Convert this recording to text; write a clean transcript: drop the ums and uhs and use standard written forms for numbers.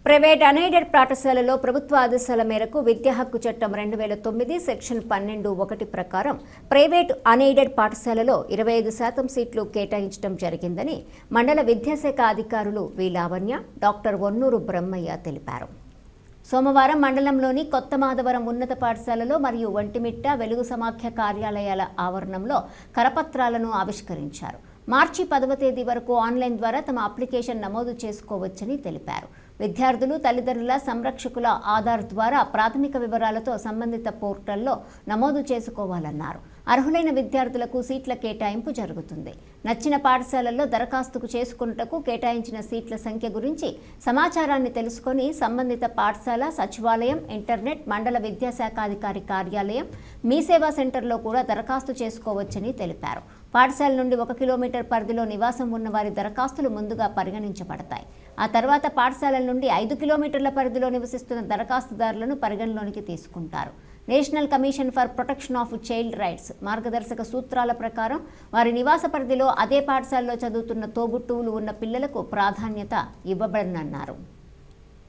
Private unaided పాఠశాలలో ప్రభుత్వ ఆదేశాల మేరకు విద్యా హక్కు చట్టం 2009 సెక్షన్ 12(1) ప్రకారం ప్రైవేట్ అన్ఎయిడెడ్ పాఠశాలలో 25% సీట్లు కేటాయించడం జరిగిందని మండల విద్యాశాఖ అధికారులు వి లావణ్య, డాక్టర్ వన్నూరు బ్రహ్మయ్య తెలిపారు. సోమవారం మండలంలోని కొత్త మాధవరం ఉన్నత పాఠశాలలో మరియు ఒంటిమిట్ట వెలుగు సమాఖ్య కార్యాలయాల ఆవరణంలో కరపత్రాలను ఆవిష్కరించారు. మార్చి 10వ తేదీ వరకు ఆన్లైన్ ద్వారా తమ అప్లికేషన్ నమోదు చేసుకోవచ్చని తెలిపారు. విద్యార్థులు తల్లిదండ్రుల సంరక్షకుల ఆధార్ ద్వారా ప్రాథమిక వివరాలతో సంబంధిత పోర్టల్లో నమోదు చేసుకోవాలన్నారు. అర్హులైన విద్యార్థులకు సీట్ల కేటాయింపు జరుగుతుంది. నచ్చిన పాఠశాలల్లో దరఖాస్తుకు చేసుకున్నటకు కేటాయించిన సీట్ల సంఖ్య గురించి సమాచారాన్ని తెలుసుకొని సంబంధిత పాఠశాల, సచివాలయం, ఇంటర్నెట్, మండల విద్యాశాఖాధికారి కార్యాలయం, మీ సేవా సెంటర్లో కూడా దరఖాస్తు చేసుకోవచ్చని తెలిపారు. పాఠశాల నుండి 1 కిలోమీటర్ పరిధిలో నివాసం ఉన్న వారి దరఖాస్తులు ముందుగా పరిగణించబడతాయి. ఆ తర్వాత పాఠశాలల నుండి 5 కిలోమీటర్ల పరిధిలో నివసిస్తున్న దరఖాస్తుదారులను పరిగణలోనికి తీసుకుంటారు. National commission for protection of child rights మార్గదర్శక సూత్రాల ప్రకారం వారి నివాస పరిధిలో అదే పాఠశాలలో చదువుతున్న తోబుట్టువులు ఉన్న పిల్లలకు ప్రాధాన్యత ఇవ్వబడనన్నారు.